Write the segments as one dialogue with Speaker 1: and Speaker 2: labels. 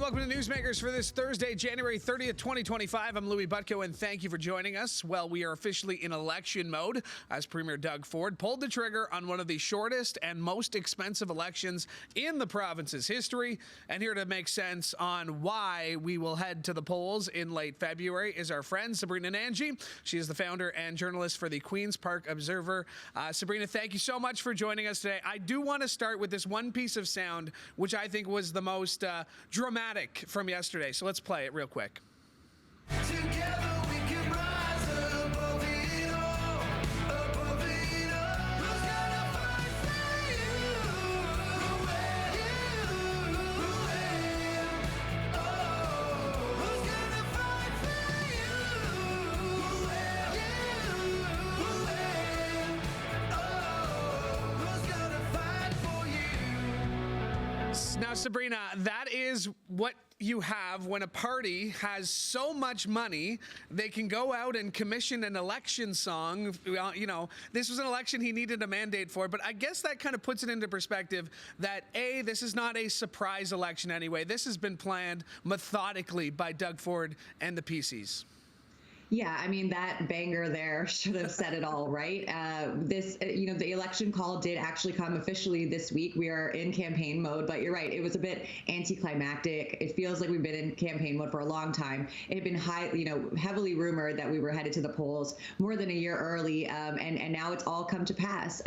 Speaker 1: welcome to Newsmakers for this Thursday, January 30th, 2025. I'm Louie Butko, and thank you for joining us. Well, we are officially in election mode as Premier Doug Ford pulled the trigger on one of the shortest and most expensive elections in the province's history. And here to make sense on why we will head to the polls in late February is our friend Sabrina Nanji. She is the founder and journalist for the Queen's Park Observer. Sabrina, thank you so much for joining us today. I do want to start with this one piece of sound, which I think was the most dramatic from yesterday. So let's play it real quick.
Speaker 2: Together we can rise above it all, above it all. Who's gonna fight for you? Oh, who's gonna fight for you? Oh, who's gonna fight for you?
Speaker 1: Now, Sabrina, that is what you have when a party has so much money, they can go out and commission an election song. You know, this was an election he needed a mandate for, but I guess that kind of puts it into perspective that, A, this is not a surprise election anyway. This has been planned methodically by Doug Ford and the PCs.
Speaker 3: Yeah, I mean, that banger there should have said it all, right? The election call did actually come officially this week. We are in campaign mode, but you're right. It was a bit anticlimactic. It feels like we've been in campaign mode for a long time. It had been heavily rumored that we were headed to the polls more than a year early, and now it's all come to pass.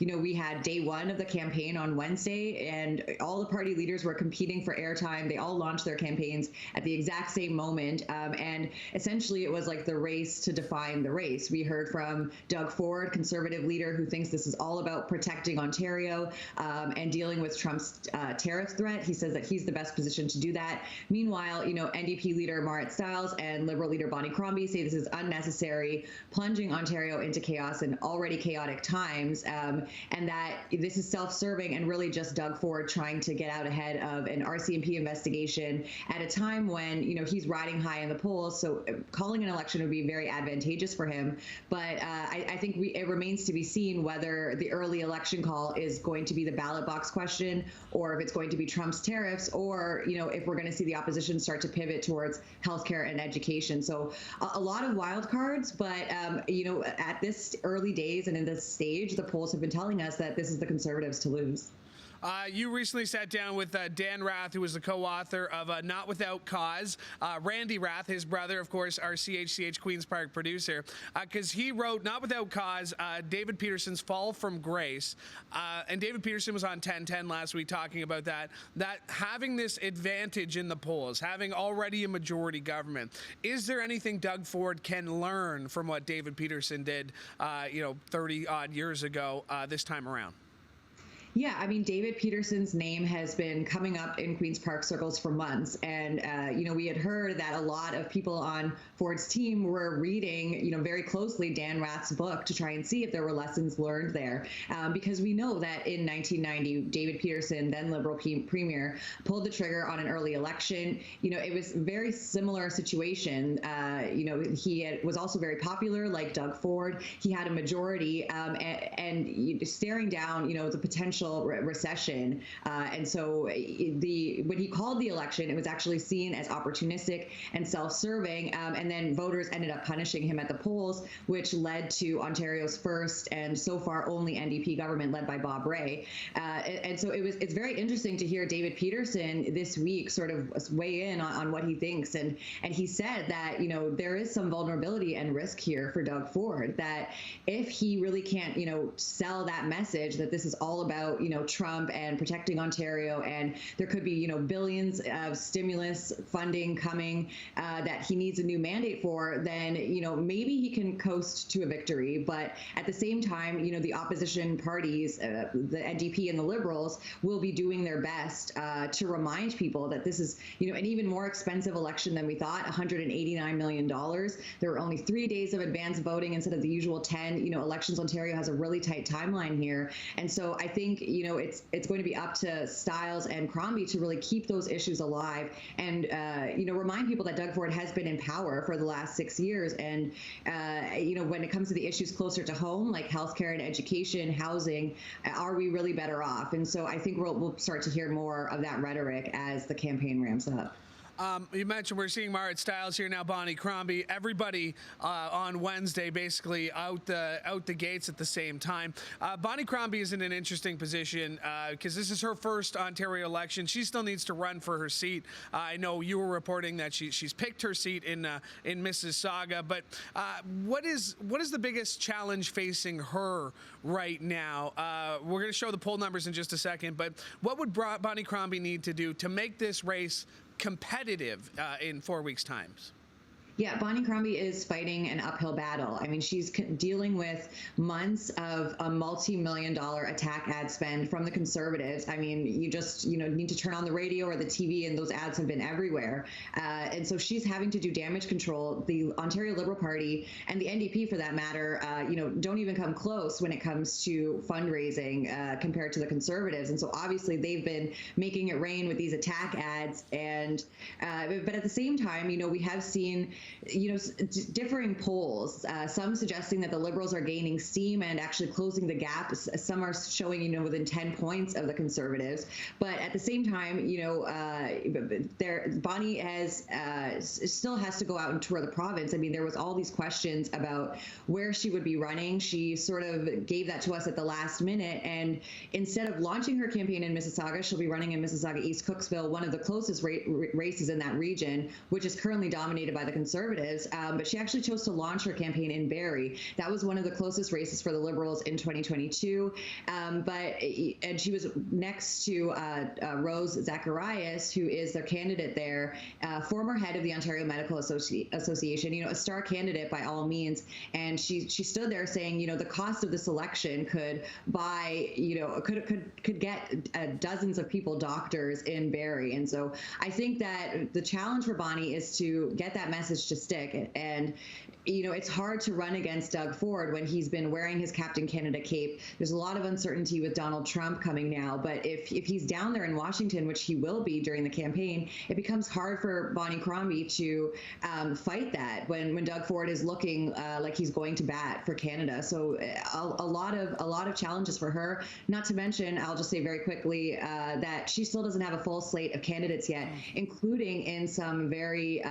Speaker 3: We had day one of the campaign on Wednesday, and all the party leaders were competing for airtime. They all launched their campaigns at the exact same moment, and essentially it was like the race to define the race. We heard from Doug Ford, conservative leader, who thinks this is all about protecting Ontario and dealing with Trump's tariff threat. He says that he's the best position to do that. Meanwhile, NDP leader Marit Stiles and Liberal leader Crombie say this is unnecessary, plunging Ontario into chaos in already chaotic times, and that this is self-serving and really just Doug Ford trying to get out ahead of an RCMP investigation at a time when, he's riding high in the polls. So calling an election would be very advantageous for him. But I think it remains to be seen whether the early election call is going to be the ballot box question, or if it's going to be Trump's tariffs, or, if we're going to see the opposition start to pivot towards healthcare and education. So a lot of wild cards, but, at this early days and in this stage, the polls have been telling us that this is the Conservatives to lose.
Speaker 1: You recently sat down with Dan Rath, who was the co-author of Not Without Cause. Randy Rath, his brother, of course, our CHCH Queen's Park producer, because he wrote Not Without Cause, David Peterson's Fall from Grace. And David Peterson was on 1010 last week talking about that having this advantage in the polls, having already a majority government. Is there anything Doug Ford can learn from what David Peterson did, 30 odd years ago this time around?
Speaker 3: Yeah, I mean, David Peterson's name has been coming up in Queen's Park circles for months. And, we had heard that a lot of people on Ford's team were reading, very closely Dan Rath's book to try and see if there were lessons learned there. Because we know that in 1990, David Peterson, then Liberal Premier, pulled the trigger on an early election. It was a very similar situation. He was also very popular, like Doug Ford. He had a majority and staring down, the potential recession. And so when he called the election, it was actually seen as opportunistic and self-serving. And then voters ended up punishing him at the polls, which led to Ontario's first and so far only NDP government led by Bob Rae. And so it's very interesting to hear David Peterson this week sort of weigh in on what he thinks. And he said that, there is some vulnerability and risk here for Doug Ford, that if he really can't, sell that message that this is all about Trump and protecting Ontario, and there could be, billions of stimulus funding coming that he needs a new mandate for, then, maybe he can coast to a victory. But at the same time, the opposition parties, the NDP and the Liberals, will be doing their best to remind people that this is, an even more expensive election than we thought, $189 million. There were only 3 days of advance voting instead of the usual 10. Elections Ontario has a really tight timeline here. And so I think, it's going to be up to Stiles and Crombie to really keep those issues alive and remind people that Doug Ford has been in power for the last 6 years. And when it comes to the issues closer to home, like healthcare and education, housing, are we really better off? And so I think we'll start to hear more of that rhetoric as the campaign ramps up.
Speaker 1: You mentioned we're seeing Marit, Stiles here now, Bonnie Crombie, everybody on Wednesday basically out the gates at the same time. Bonnie Crombie is in an interesting position because this is her first Ontario election. She still needs to run for her seat. I know you were reporting that she's picked her seat in Mississauga, but what is the biggest challenge facing her right now? We're going to show the poll numbers in just a second, but what would Bonnie Crombie need to do to make this race competitive in 4 weeks' time?
Speaker 3: Yeah, Bonnie Crombie is fighting an uphill battle. I mean, she's dealing with months of a multi-million-dollar attack ad spend from the Conservatives. I mean, you just, need to turn on the radio or the TV, and those ads have been everywhere. And so she's having to do damage control. The Ontario Liberal Party and the NDP, for that matter, don't even come close when it comes to fundraising compared to the Conservatives. And so obviously they've been making it rain with these attack ads. And but at the same time, we have seen differing polls, some suggesting that the Liberals are gaining steam and actually closing the gap. Some are showing, within 10 points of the Conservatives. But at the same time, Bonnie still has to go out and tour the province. I mean, there was all these questions about where she would be running. She sort of gave that to us at the last minute. And instead of launching her campaign in Mississauga, she'll be running in Mississauga East Cooksville, one of the closest races in that region, which is currently dominated by the Conservatives. But she actually chose to launch her campaign in Barrie. That was one of the closest races for the Liberals in 2022. And she was next to Rose Zacharias, who is their candidate there, former head of the Ontario Medical Association, a star candidate by all means. And she stood there saying, the cost of this election could buy, could get dozens of people doctors in Barrie. And so I think that the challenge for Bonnie is to get that message to stick. And it's hard to run against Doug Ford when he's been wearing his Captain Canada cape. There's a lot of uncertainty with Donald Trump coming now, but if he's down there in Washington, which he will be during the campaign, it becomes hard for Bonnie Crombie to fight that when Doug Ford is looking like he's going to bat for Canada. So a lot of challenges for her. Not to mention, I'll just say very quickly that she still doesn't have a full slate of candidates yet, including in some very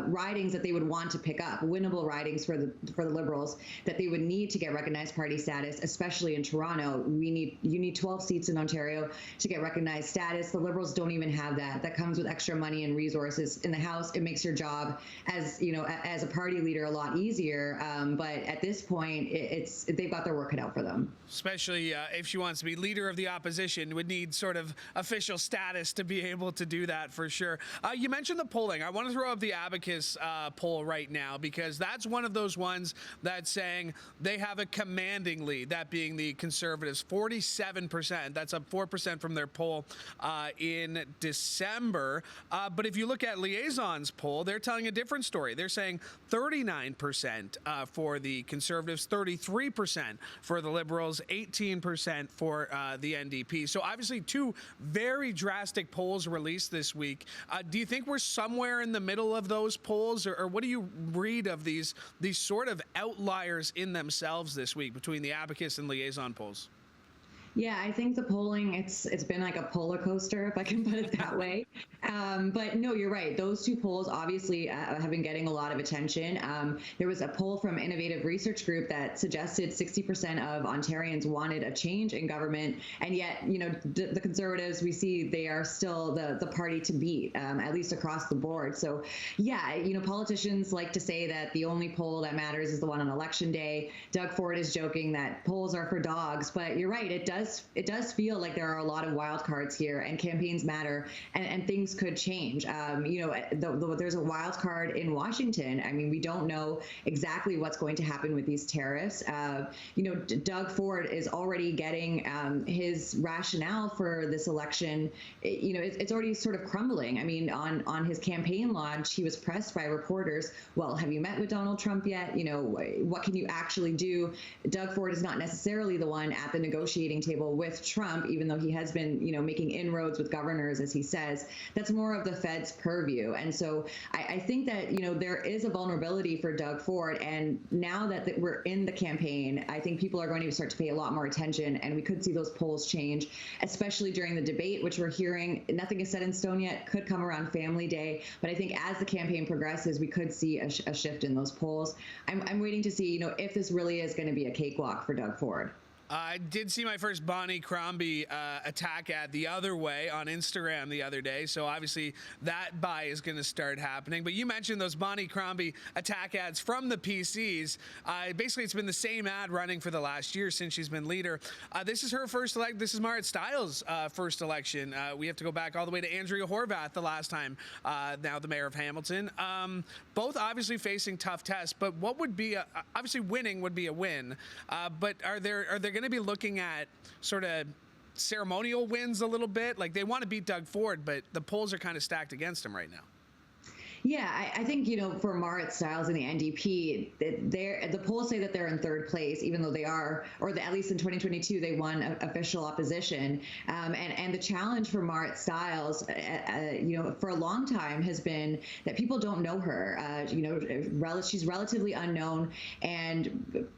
Speaker 3: ridings that they would want to pick up, winnable ridings for the Liberals that they would need to get recognized party status, especially in Toronto. You need 12 seats in Ontario to get recognized status. The Liberals don't even have that. That comes with extra money and resources in the House. It makes your job as a party leader a lot easier. But at this point, they've got their work cut out for them.
Speaker 1: Especially if she wants to be leader of the opposition, would need sort of official status to be able to do that for sure. You mentioned the polling. I want to throw up the Abacus poll right now, because that's one of those ones that's saying they have a commanding lead, that being the Conservatives, 47%. That's up 4% from their poll in December. But if you look at Liaison's poll, they're telling a different story. They're saying 39% for the Conservatives, 33% for the Liberals, 18% for the NDP. So obviously two very drastic polls released this week. Do you think we're somewhere in the middle of those polls, or what do you read of these sort of outliers in themselves this week between the Abacus and Liaison polls?
Speaker 3: Yeah, I think the polling, it's been like a polar coaster, if I can put it that way. But no, you're right. Those two polls obviously have been getting a lot of attention. There was a poll from Innovative Research Group that suggested 60% of Ontarians wanted a change in government, and yet, the Conservatives, we see they are still the party to beat, at least across the board. So yeah, politicians like to say that the only poll that matters is the one on election day. Doug Ford is joking that polls are for dogs, but you're right. It does feel like there are a lot of wild cards here, and campaigns matter, and things could change. There's a wild card in Washington. I mean, we don't know exactly what's going to happen with these tariffs. Doug Ford is already getting his rationale for this election. It's already sort of crumbling. I mean, on his campaign launch, he was pressed by reporters. Well, have you met with Donald Trump yet? What can you actually do? Doug Ford is not necessarily the one at the negotiating table with Trump, even though he has been, making inroads with governors, as he says. That's more of the Fed's purview. And so I think that, there is a vulnerability for Doug Ford. And now that we're in the campaign, I think people are going to start to pay a lot more attention, and we could see those polls change, especially during the debate, which we're hearing nothing is set in stone yet, could come around Family Day. But I think as the campaign progresses, we could see a shift in those polls. I'm waiting to see, if this really is going to be a cakewalk for Doug Ford.
Speaker 1: I did see my first Bonnie Crombie attack ad the other way on Instagram the other day, so obviously that buy is going to start happening. But you mentioned those Bonnie Crombie attack ads from the PCs. Basically, it's been the same ad running for the last year since she's been leader. This is her first elect. This is Marit Stiles' first election. We have to go back all the way to Andrea Horwath the last time, now the mayor of Hamilton. Both obviously facing tough tests, but what would be obviously winning would be a win. But are there going to be looking at sort of ceremonial wins a little bit? Like, they want to beat Doug Ford, but the polls are kind of stacked against him right now.
Speaker 3: Yeah, I think, for Marit Stiles and the NDP, the polls say that they're in third place, even though they are, or at least in 2022, they won official opposition. And the challenge for Marit Stiles, for a long time has been that people don't know her. She's relatively unknown,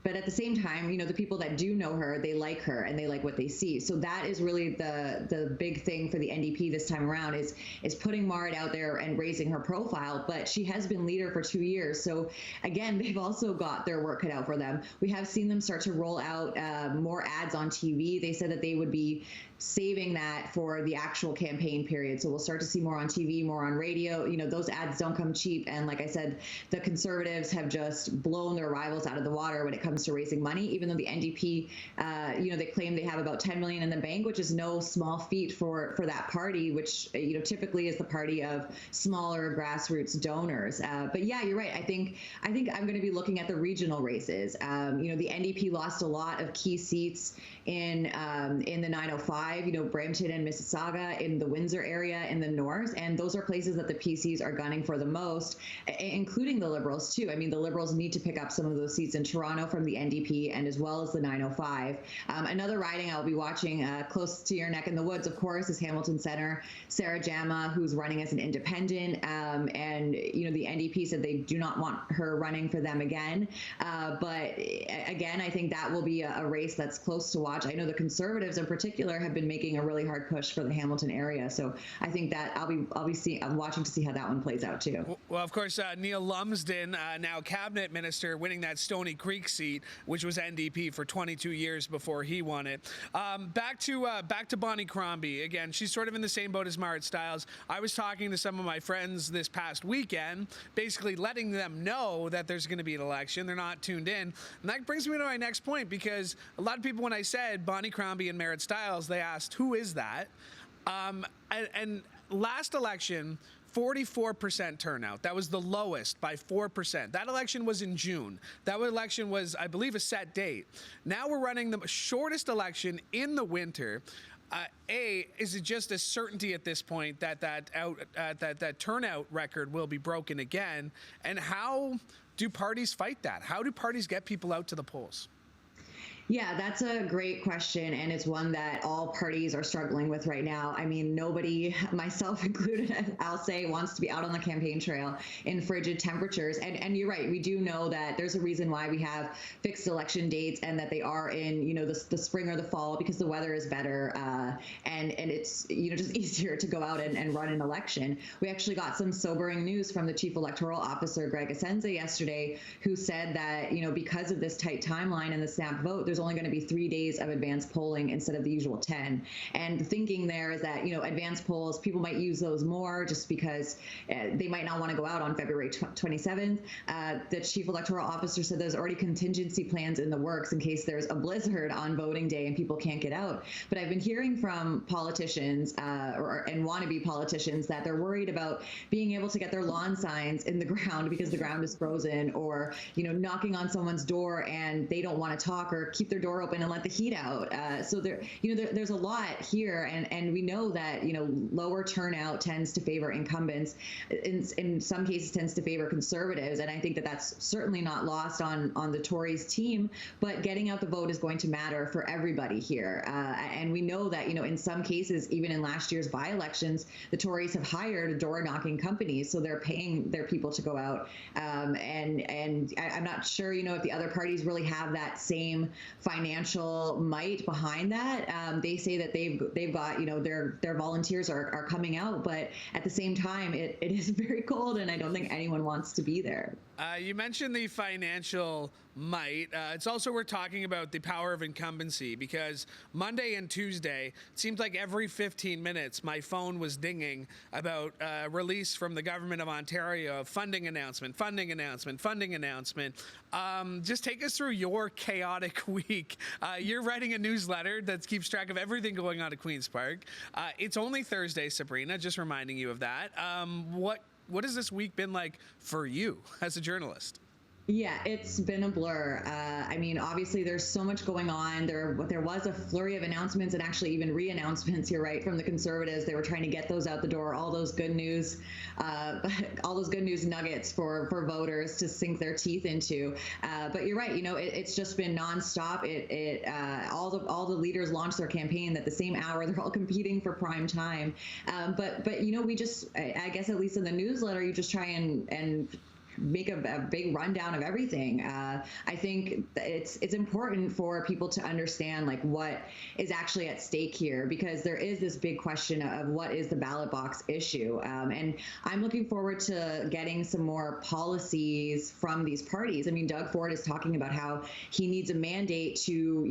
Speaker 3: but at the same time, the people that do know her, they like her and they like what they see. So that is really the big thing for the NDP this time around is putting Marit out there and raising her profile. But she has been leader for 2 years. So again, they've also got their work cut out for them. We have seen them start to roll out more ads on TV. They said that they would be saving that for the actual campaign period. So we'll start to see more on TV, more on radio. Those ads don't come cheap. And like I said, the Conservatives have just blown their rivals out of the water when it comes to raising money, even though the NDP, they claim they have about 10 million in the bank, which is no small feat for that party, which, typically is the party of smaller grassroots donors. But yeah, you're right. I think I'm going to be looking at the regional races. The NDP lost a lot of key seats in the 905. Brampton and Mississauga, in the Windsor area in the north. And those are places that the PCs are gunning for the most, including the Liberals too. I mean, the Liberals need to pick up some of those seats in Toronto from the NDP, and as well as the 905. Another riding I'll be watching close to your neck in the woods, of course, is Hamilton Centre. Sarah Jama, who's running as an independent, and the NDP said they do not want her running for them again. But again, I think that will be a race that's close to watch. I know the Conservatives in particular have been making a really hard push for the Hamilton area, so I think that I'm watching to see how that one plays out too.
Speaker 1: Well, of course, Neil Lumsden, now cabinet minister, winning that Stony Creek seat, which was NDP for 22 years before he won it. Back to Bonnie Crombie again. She's sort of in the same boat as Marit Stiles. I was talking to some of my friends this past weekend, basically letting them know that there's going to be an election. They're not tuned in, and that brings me to my next point, because a lot of people, when I said Bonnie Crombie and Marit Stiles, they asked, who is that? And last election, 44% turnout. That was the lowest by 4%. That election was in June. That election was, I believe, a set date. Now we're running the shortest election in the winter. Is it just a certainty at this point that turnout record will be broken again? And how do parties fight that? How do parties get people out to the polls?
Speaker 3: Yeah, that's a great question, and it's one that all parties are struggling with right now. I mean, nobody, myself included, I'll say, wants to be out on the campaign trail in frigid temperatures. And you're right, we do know that there's a reason why we have fixed election dates, and that they are in, the spring or the fall, because the weather is better, and it's, just easier to go out and run an election. We actually got some sobering news from the Chief Electoral Officer, Greg Asenza, yesterday, who said that, because of this tight timeline and the snap vote, there's only going to be 3 days of advanced polling instead of the usual 10. And the thinking there is that, advanced polls, people might use those more just because they might not want to go out on February 27th. The Chief Electoral Officer said there's already contingency plans in the works in case there's a blizzard on voting day and people can't get out. But I've been hearing from politicians and wannabe politicians that they're worried about being able to get their lawn signs in the ground because the ground is frozen, or, knocking on someone's door and they don't want to talk or keep their door open and let the heat out. So there's a lot here, and we know that lower turnout tends to favor incumbents. In some cases, tends to favor conservatives, and I think that that's certainly not lost on the Tories team. But getting out the vote is going to matter for everybody here, and we know that in some cases, even in last year's by-elections, the Tories have hired door-knocking companies, so they're paying their people to go out. And I'm not sure, if the other parties really have that same financial might behind that. They say that they've got, their volunteers are coming out, but at the same time, it is very cold, and I don't think anyone wants to be there.
Speaker 1: You mentioned the financial might. It's also we're talking about the power of incumbency, because Monday and Tuesday, it seemed like every 15 minutes my phone was dinging about release from the government of Ontario of funding announcement. Just take us through your chaotic week. You're writing a newsletter that keeps track of everything going on at Queen's Park. It's only Thursday, Sabrina, just reminding you of that. What has this week been like for you as a journalist?
Speaker 3: Yeah, it's been a blur. I mean, obviously, there's so much going on. There was a flurry of announcements and actually even re-announcements, you're right, from the Conservatives. They were trying to get those out the door, all those good news nuggets for voters to sink their teeth into. But you're right, it's just been nonstop. All the leaders launched their campaign at the same hour. They're all competing for prime time. But we just, I guess at least in the newsletter, you just try and make a big rundown of everything. I think it's important for people to understand what is actually at stake here, because there is this big question of what is the ballot box issue. And I'm looking forward to getting some more policies from these parties. I mean, Doug Ford is talking about how he needs a mandate to,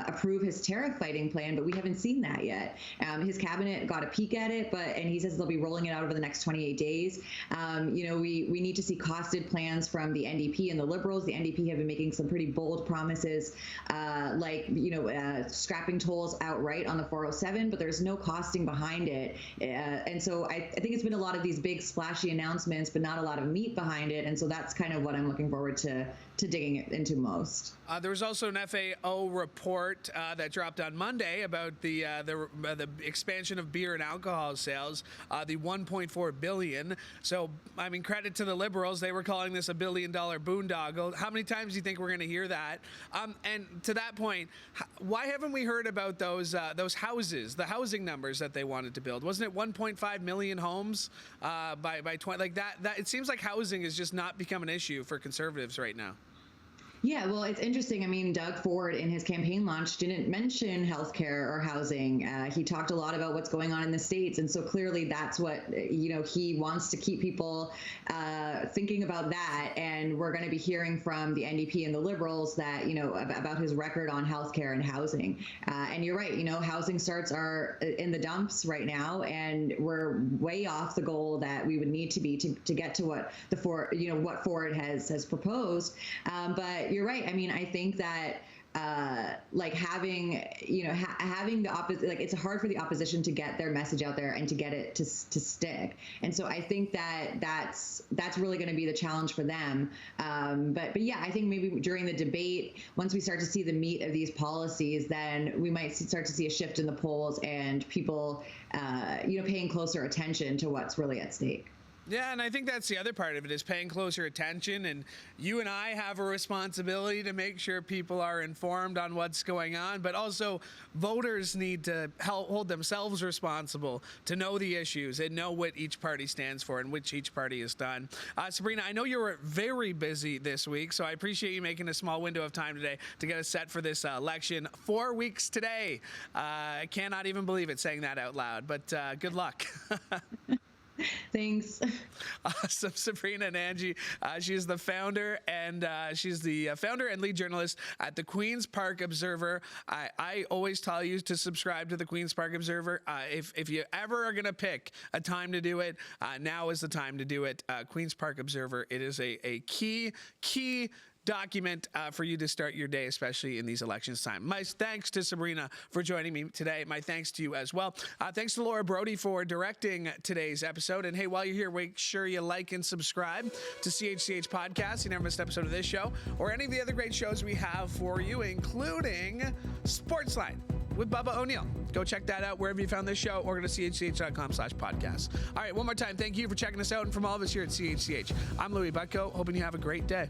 Speaker 3: approve his tariff fighting plan, but we haven't seen that yet. His cabinet got a peek at it, and he says they'll be rolling it out over the next 28 days. We need to see costed plans from the NDP and the Liberals. The NDP have been making some pretty bold promises, scrapping tolls outright on the 407, but there's no costing behind it. And so I think it's been a lot of these big splashy announcements, but not a lot of meat behind it. And so that's kind of what I'm looking forward to digging into most.
Speaker 1: There was also an FAO report that dropped on Monday about the expansion of beer and alcohol sales, the $1.4 billion. So, I mean, credit to the Liberals. They were calling this $1 billion boondoggle. How many times do you think we're going to hear that? And to that point, why haven't we heard about those houses, the housing numbers that they wanted to build? Wasn't it 1.5 million homes by 20? Like that. It seems like housing has just not become an issue for Conservatives right now.
Speaker 3: Yeah, well, it's interesting. I mean, Doug Ford in his campaign launch didn't mention healthcare or housing. He talked a lot about what's going on in the States. And so clearly that's what, he wants to keep people thinking about that. And we're going to be hearing from the NDP and the Liberals that, about his record on healthcare and housing. And you're right, housing starts are in the dumps right now. And we're way off the goal that we would need to be to get to what what Ford has proposed. But you're right. I mean, I think that having the opposite, it's hard for the opposition to get their message out there and to get it to stick. And so I think that that's really going to be the challenge for them. But yeah, I think maybe during the debate, once we start to see the meat of these policies, then we might start to see a shift in the polls and people, paying closer attention to what's really at stake.
Speaker 1: Yeah, and I think that's the other part of it, is paying closer attention. And you and I have a responsibility to make sure people are informed on what's going on. But also, voters need to hold themselves responsible to know the issues and know what each party stands for and which each party has done. Sabrina, I know you were very busy this week, so I appreciate you making a small window of time today to get us set for this election. 4 weeks today. I cannot even believe it, saying that out loud, but good luck.
Speaker 3: Thanks.
Speaker 1: Awesome. Sabrina Nanji. She's the founder and lead journalist at the Queen's Park Observer. I always tell you to subscribe to the Queen's Park Observer. If you ever are going to pick a time to do it, now is the time to do it. Queen's Park Observer. It is a key document for you to start your day, especially in these elections time. My thanks to Sabrina for joining me today. My thanks to you as well. Thanks to Laura Brody for directing today's episode. And hey, while you're here, make sure you like and subscribe to CHCH Podcast. You never miss an episode of this show or any of the other great shows we have for you, including Sportsline with Bubba O'Neill. Go check that out wherever you found this show, or go to chch.com/podcast. All right, one more time, thank you for checking us out. And from all of us here at CHCH, I'm Louie Butko, hoping you have a great day.